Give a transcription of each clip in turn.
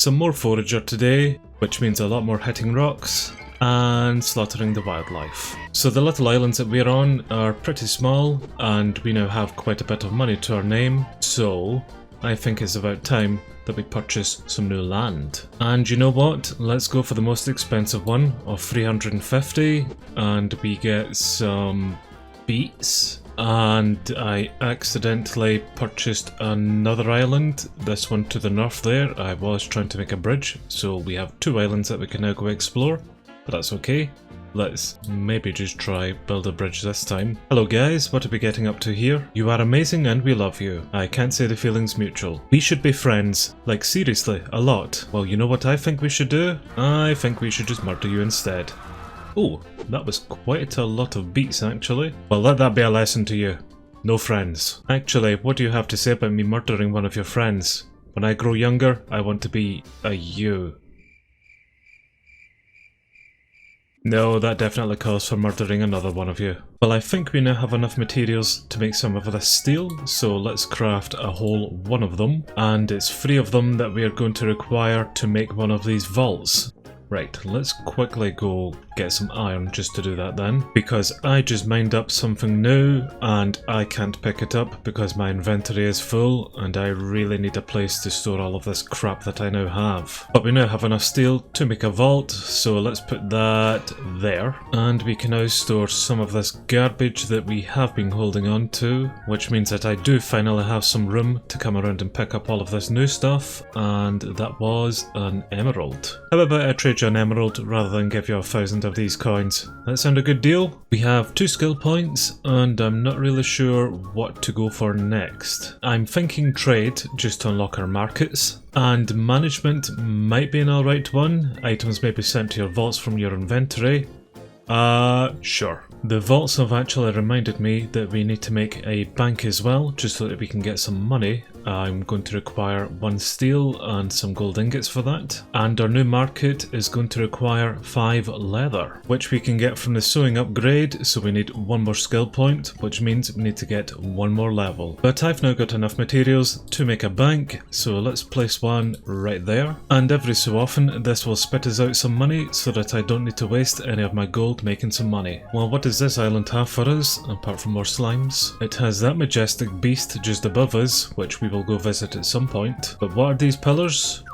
Some more Forager today, which means a lot more hitting rocks and slaughtering the wildlife. So the little islands that we're on are pretty small and we now have quite a bit of money to our name, so I think it's about time that we purchase some new land. And you know what? Let's go for the most expensive one of 350 and we get some beets. And I accidentally purchased another island, this one to the north there. I was trying to make a bridge, so we have two islands that we can now go explore, but that's okay. Let's maybe just try build a bridge this time. Hello guys, what are we getting up to here? You are amazing and we love you. I can't say the feeling's mutual. We should be friends. Like seriously, a lot. Well, you know what I think we should do? I think we should just murder you instead. Oh, that was quite a lot of beats actually. Well, let that be a lesson to you. No friends. Actually, what do you have to say about me murdering one of your friends? When I grow younger, I want to be a you. No, that definitely calls for murdering another one of you. Well, I think we now have enough materials to make some of this steel, so let's craft a whole one of them. And it's 3 of them that we are going to require to make one of these vaults. Right, let's quickly go get some iron just to do that then, because I just mined up something new and I can't pick it up because my inventory is full and I really need a place to store all of this crap that I now have. But we now have enough steel to make a vault, so let's put that there. And we can now store some of this garbage that we have been holding on to, which means that I do finally have some room to come around and pick up all of this new stuff, and that was an emerald. How about I trade you an emerald rather than give you 1,000 of these coins? That sound a good deal? We have 2 skill points and I'm not really sure what to go for next. I'm thinking trade just to unlock our markets, and management might be an alright one. Items may be sent to your vaults from your inventory. Sure. The vaults have actually reminded me that we need to make a bank as well, just so that we can get some money. I'm going to require 1 steel and some gold ingots for that. And our new market is going to require 5 leather, which we can get from the sewing upgrade, so we need 1 more skill point, which means we need to get 1 more level. But I've now got enough materials to make a bank, so let's place one right there. And every so often, this will spit us out some money so that I don't need to waste any of my gold making some money. Well, what does this island have for us, apart from more slimes? It has that majestic beast just above us, which we will go visit at some point. But what are these pillars?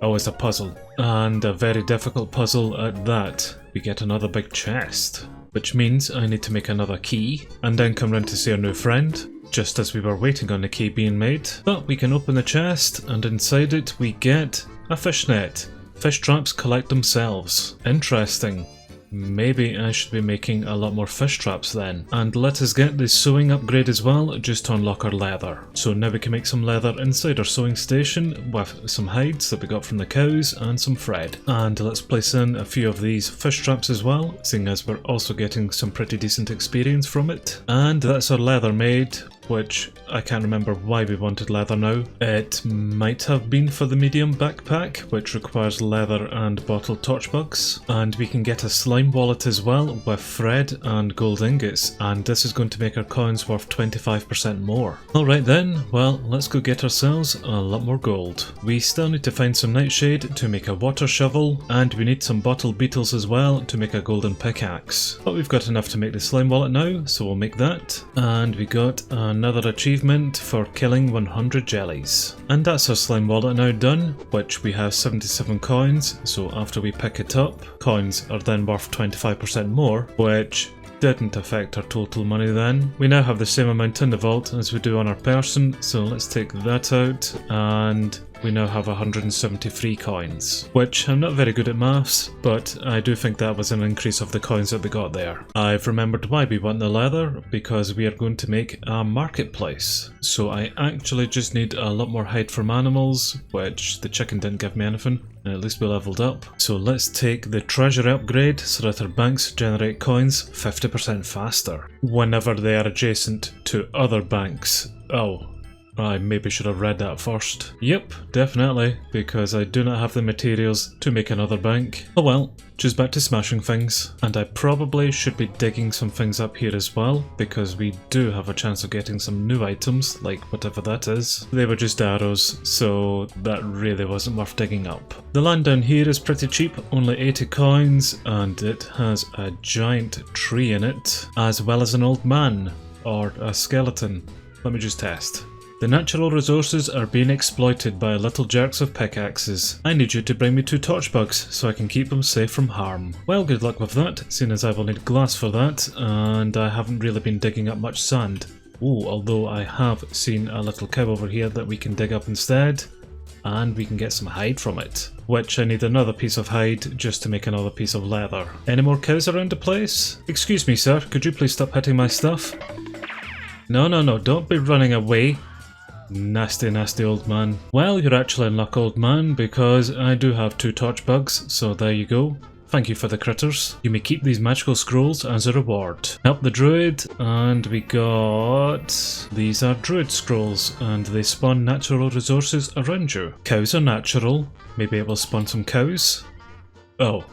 Oh, it's a puzzle. And a very difficult puzzle at that. We get another big chest, which means I need to make another key, and then come round to see our new friend, just as we were waiting on the key being made. But we can open the chest, and inside it we get a fish net. Fish traps collect themselves. Interesting. Maybe I should be making a lot more fish traps then. And let us get the sewing upgrade as well, just to unlock our leather. So now we can make some leather inside our sewing station with some hides that we got from the cows and some thread. And let's place in a few of these fish traps as well, seeing as we're also getting some pretty decent experience from it. And that's our leather made, which I can't remember why we wanted leather now. It might have been for the medium backpack, which requires leather and bottled torch bugs. And we can get a slime wallet as well with thread and gold ingots, and this is going to make our coins worth 25% more. Alright then, well, let's go get ourselves a lot more gold. We still need to find some nightshade to make a water shovel, and we need some bottle beetles as well to make a golden pickaxe. But we've got enough to make the slime wallet now, so we'll make that. And we got another achievement for killing 100 jellies. And that's our slime wallet now done, which we have 77 coins, so after we pick it up, coins are then worth 25% more, which didn't affect our total money then. We now have the same amount in the vault as we do on our person, so let's take that out, and we now have 173 coins, which I'm not very good at maths, but I do think that was an increase of the coins that we got there. I've remembered why we want the leather, because we are going to make a marketplace. So I actually just need a lot more hide from animals, which the chicken didn't give me anything, and at least we leveled up. So let's take the treasure upgrade so that our banks generate coins 50% faster whenever they are adjacent to other banks. Oh. I maybe should have read that first. Yep, definitely, because I do not have the materials to make another bank. Oh well, just back to smashing things. And I probably should be digging some things up here as well, because we do have a chance of getting some new items, like whatever that is. They were just arrows, so that really wasn't worth digging up. The land down here is pretty cheap, only 80 coins, and it has a giant tree in it, as well as an old man, or a skeleton. Let me just test. The natural resources are being exploited by little jerks with pickaxes. I need you to bring me 2 torch bugs so I can keep them safe from harm. Well, good luck with that, seeing as I will need glass for that, and I haven't really been digging up much sand. Ooh, although I have seen a little cow over here that we can dig up instead, and we can get some hide from it. Which I need another piece of hide just to make another piece of leather. Any more cows around the place? Excuse me, sir, could you please stop hitting my stuff? No, don't be running away. Nasty, nasty old man. Well, you're actually in luck, old man, because I do have 2 torch bugs, so there you go. Thank you for the critters. You may keep these magical scrolls as a reward. Help the druid, and we got... These are druid scrolls, and they spawn natural resources around you. Cows are natural. Maybe it will spawn some cows? Oh.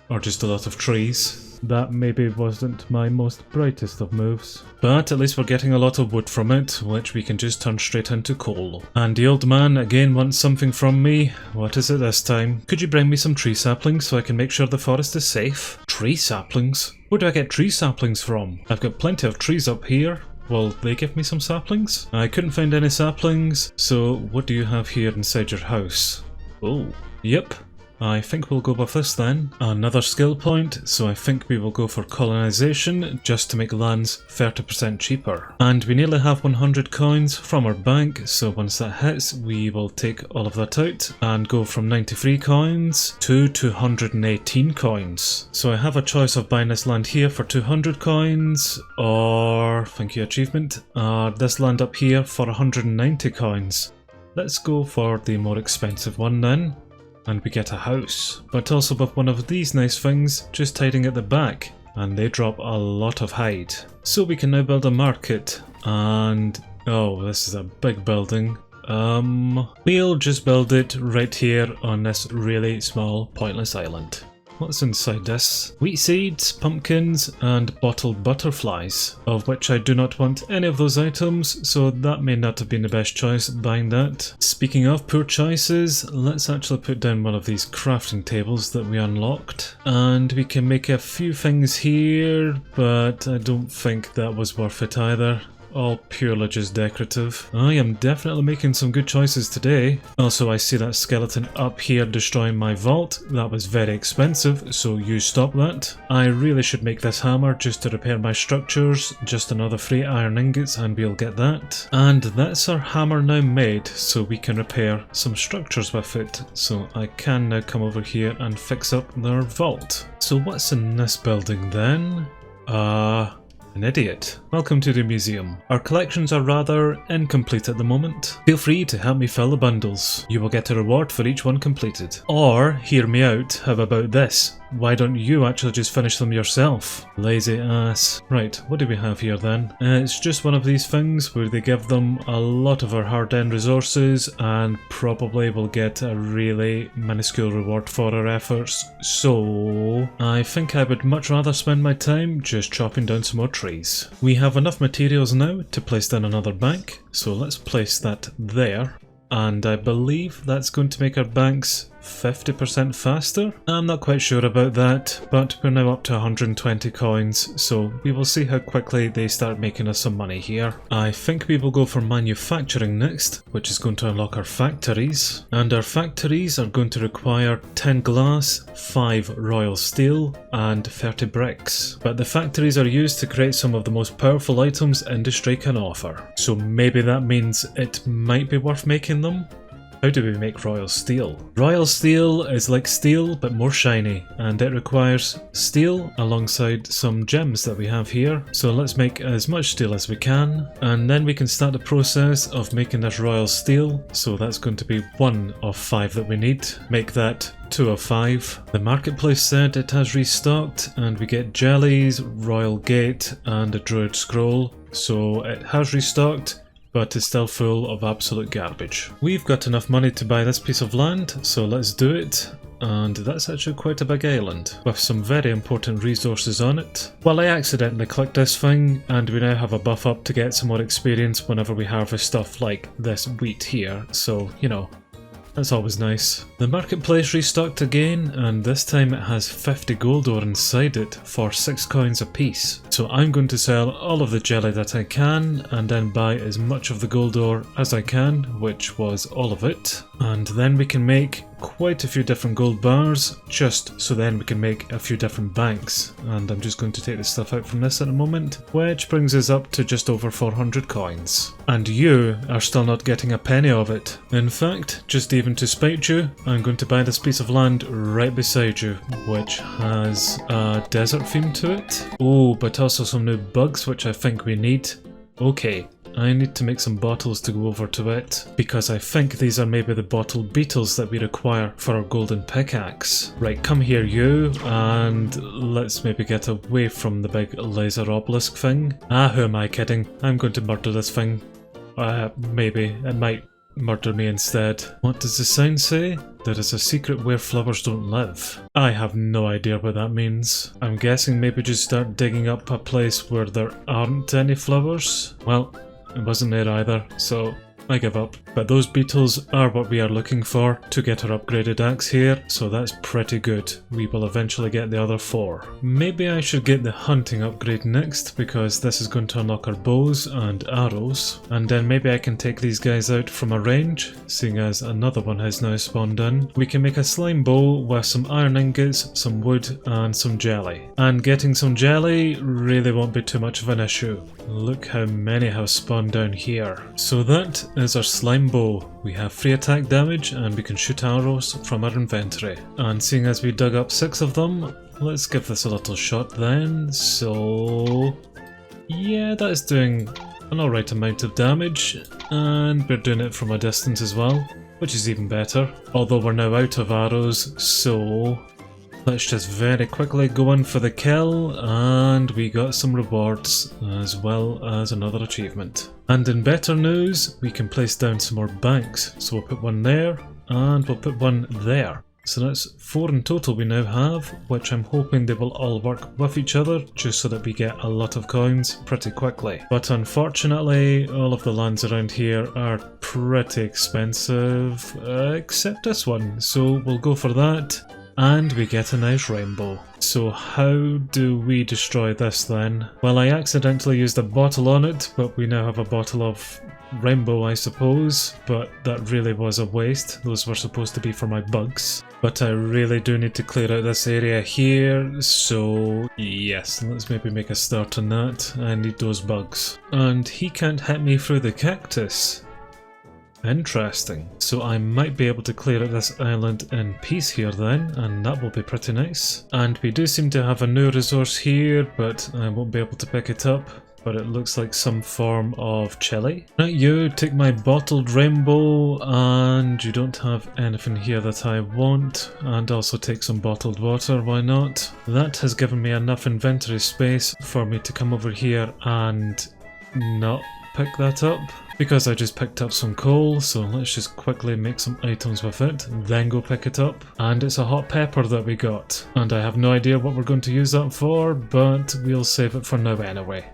Or just a lot of trees. That maybe wasn't my most brightest of moves. But at least we're getting a lot of wood from it, which we can just turn straight into coal. And the old man again wants something from me. What is it this time? Could you bring me some tree saplings so I can make sure the forest is safe? Tree saplings? Where do I get tree saplings from? I've got plenty of trees up here. Will they give me some saplings? I couldn't find any saplings, so what do you have here inside your house? Oh, yep. I think we'll go with this then. Another skill point, so I think we will go for colonization just to make lands 30% cheaper. And we nearly have 100 coins from our bank, so once that hits we will take all of that out and go from 93 coins to 218 coins. So I have a choice of buying this land here for 200 coins or, thank you achievement, this land up here for 190 coins. Let's go for the more expensive one then. And we get a house, but also with one of these nice things just hiding at the back, and they drop a lot of hide. So we can now build a market, and oh, this is a big building. We'll just build it right here on this really small pointless island. What's inside this? Wheat seeds, pumpkins, and bottled butterflies, of which I do not want any of those items, so that may not have been the best choice buying that. Speaking of poor choices, let's actually put down one of these crafting tables that we unlocked, and we can make a few things here, but I don't think that was worth it either. All purely just decorative. I am definitely making some good choices today. Also, I see that skeleton up here destroying my vault. That was very expensive, so you stop that. I really should make this hammer just to repair my structures. Just another 3 iron ingots and we'll get that. And that's our hammer now made, so we can repair some structures with it. So I can now come over here and fix up their vault. So what's in this building then? An idiot. Welcome to the museum. Our collections are rather incomplete at the moment. Feel free to help me fill the bundles. You will get a reward for each one completed. Or, hear me out, how about this? Why don't you actually just finish them yourself? Lazy ass. Right, what do we have here then? It's just one of these things where they give them a lot of our hard-earned resources and probably will get a really minuscule reward for our efforts. So, I think I would much rather spend my time just chopping down some more trees. We have enough materials now to place down another bank, so let's place that there. And I believe that's going to make our banks 50% faster? I'm not quite sure about that, but we're now up to 120 coins, so we will see how quickly they start making us some money here. I think we will go for manufacturing next, which is going to unlock our factories. And our factories are going to require 10 glass, 5 royal steel, and 30 bricks. But the factories are used to create some of the most powerful items industry can offer. So maybe that means it might be worth making them? How do we make royal steel? Royal steel is like steel but more shiny, and it requires steel alongside some gems that we have here. So let's make as much steel as we can, and then we can start the process of making this royal steel. So that's going to be 1 of 5 that we need. Make that 2 of 5. The marketplace said it has restocked, and we get jellies, royal gate, and a druid scroll. So it has restocked. but it's still full of absolute garbage. We've got enough money to buy this piece of land, so let's do it. And that's actually quite a big island, with some very important resources on it. Well, I accidentally clicked this thing, and we now have a buff up to get some more experience whenever we harvest stuff like this wheat here, so, you know, that's always nice. The marketplace restocked again, and this time it has 50 gold ore inside it for 6 coins a piece. So I'm going to sell all of the jelly that I can, and then buy as much of the gold ore as I can, which was all of it. And then we can make quite a few different gold bars, just so then we can make a few different banks. And I'm just going to take the stuff out from this at the moment, which brings us up to just over 400 coins. And you are still not getting a penny of it. In fact, just even to spite you, I'm going to buy this piece of land right beside you, which has a desert theme to it. Oh, but also some new bugs which I think we need. Okay. I need to make some bottles to go over to it, because I think these are maybe the bottle beetles that we require for our golden pickaxe. Right, come here you, and let's maybe get away from the big laser obelisk thing. Ah, who am I kidding? I'm going to murder this thing. Maybe. It might murder me instead. What does the sign say? There is a secret where flowers don't live. I have no idea what that means. I'm guessing maybe just start digging up a place where there aren't any flowers? Well, it wasn't there either, so I give up. But those beetles are what we are looking for to get our upgraded axe here, so that's pretty good. We will eventually get the other 4. Maybe I should get the hunting upgrade next, because this is going to unlock our bows and arrows. And then maybe I can take these guys out from a range, seeing as another one has now spawned in. We can make a slime bow with some iron ingots, some wood and some jelly. And getting some jelly really won't be too much of an issue. Look how many have spawned down here. So that is our slime bow. We have free attack damage and we can shoot arrows from our inventory. And seeing as we dug up 6 of them, let's give this a little shot then. So yeah, that is doing an alright amount of damage, and we're doing it from a distance as well, which is even better. Although we're now out of arrows, so let's just very quickly go in for the kill, and we got some rewards as well as another achievement. And in better news, we can place down some more banks. So we'll put one there, and we'll put one there. So that's 4 in total we now have, which I'm hoping they will all work with each other, just so that we get a lot of coins pretty quickly. But unfortunately, all of the lands around here are pretty expensive, except this one. So we'll go for that. And we get a nice rainbow. So how do we destroy this then? Well, I accidentally used a bottle on it, but we now have a bottle of rainbow, I suppose. But that really was a waste. Those were supposed to be for my bugs. But I really do need to clear out this area here, so yes, let's maybe make a start on that. I need those bugs. And he can't hit me through the cactus. Interesting. So I might be able to clear out this island in peace here then, and that will be pretty nice. And we do seem to have a new resource here, but I won't be able to pick it up. But it looks like some form of chili. Right, you take my bottled rainbow, and you don't have anything here that I want. And also take some bottled water, why not? That has given me enough inventory space for me to come over here and not pick that up, because I just picked up some coal. So let's just quickly make some items with it, then go pick it up. And it's a hot pepper that we got, and I have no idea what we're going to use that for, but we'll save it for now anyway.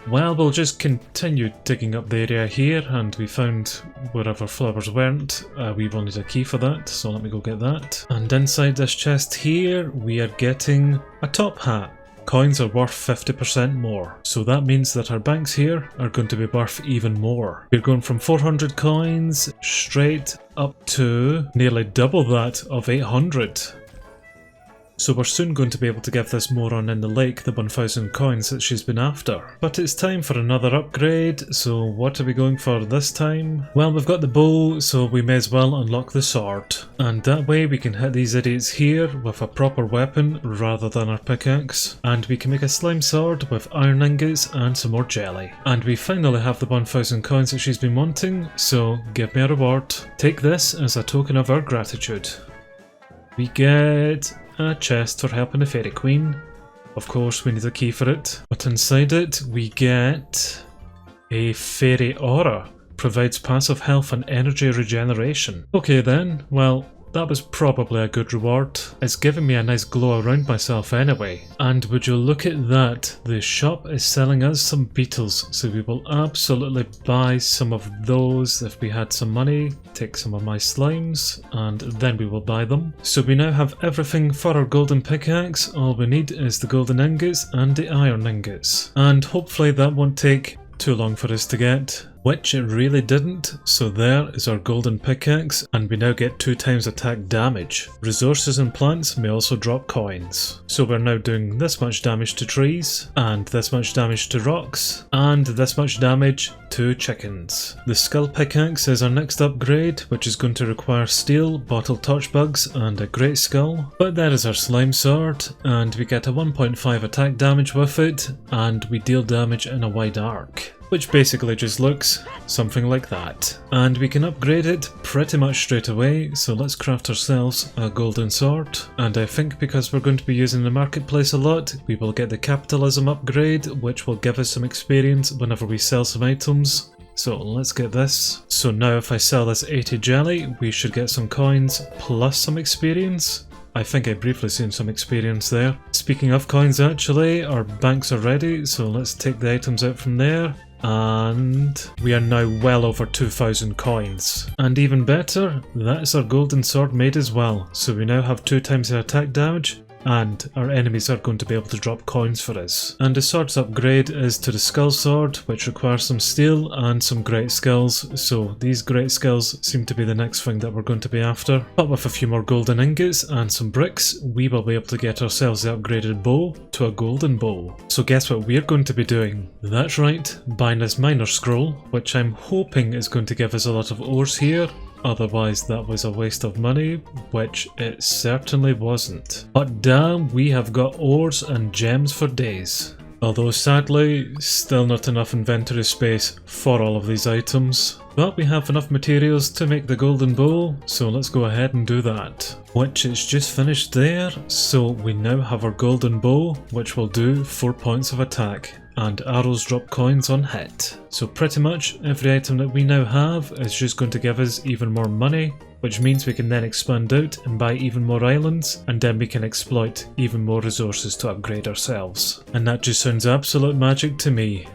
Well, we'll just continue digging up the area here, and we found wherever flowers weren't. We will need a key for that, so let me go get that. And inside this chest here, we are getting a top hat. Coins are worth 50% more, so that means that our banks here are going to be worth even more. We're going from 400 coins straight up to nearly double that of 800. So we're soon going to be able to give this moron in the lake the 1000 coins that she's been after. But it's time for another upgrade, so what are we going for this time? Well, we've got the bow, so we may as well unlock the sword. And that way we can hit these idiots here with a proper weapon rather than our pickaxe. And we can make a slime sword with iron ingots and some more jelly. And we finally have the 1000 coins that she's been wanting, so give me a reward. Take this as a token of our gratitude. We get a chest for helping the fairy queen. Of course we need a key for it, but inside it we get A fairy aura. Provides passive health and energy regeneration. Okay then, well, that was probably a good reward. It's giving me a nice glow around myself anyway. And would you look at that, the shop is selling us some beetles, so we will absolutely buy some of those if we had some money, take some of my slimes, and then we will buy them. So we now have everything for our golden pickaxe. All we need is the golden ingots and the iron ingots. And hopefully that won't take too long for us to get, which it really didn't. So there is our golden pickaxe, and we now get 2 times attack damage. Resources and plants may also drop coins. So we're now doing this much damage to trees, and this much damage to rocks, and this much damage to chickens. The skull pickaxe is our next upgrade, which is going to require steel, bottle torch bugs, and a great skull. But there is our slime sword, and we get a 1.5 attack damage with it, and we deal damage in a wide arc, which basically just looks something like that. And we can upgrade it pretty much straight away, so let's craft ourselves a golden sword. And I think because we're going to be using the marketplace a lot, we will get the capitalism upgrade, which will give us some experience whenever we sell some items. So let's get this. So now if I sell this 80 jelly, we should get some coins plus some experience. I think I briefly seen some experience there. Speaking of coins actually, our banks are ready, so let's take the items out from there. And we are now well over 2,000 coins. And even better, that's our golden sword made as well. So we now have 2 times the attack damage, and our enemies are going to be able to drop coins for us. And the sword's upgrade is to the skull sword, which requires some steel and some great skills, so these great skills seem to be the next thing that we're going to be after. But with a few more golden ingots and some bricks, we will be able to get ourselves the upgraded bow to a golden bow. So guess what we're going to be doing? That's right, buying this miner scroll, which I'm hoping is going to give us a lot of ores here. Otherwise that was a waste of money, which it certainly wasn't. But damn, we have got ores and gems for days. Although sadly, still not enough inventory space for all of these items. But we have enough materials to make the golden bow, so let's go ahead and do that. Which is just finished there, so we now have our golden bow, which will do 4 points of attack. And arrows drop coins on hit. So pretty much every item that we now have is just going to give us even more money, which means we can then expand out and buy even more islands, and then we can exploit even more resources to upgrade ourselves. And that just sounds absolute magic to me.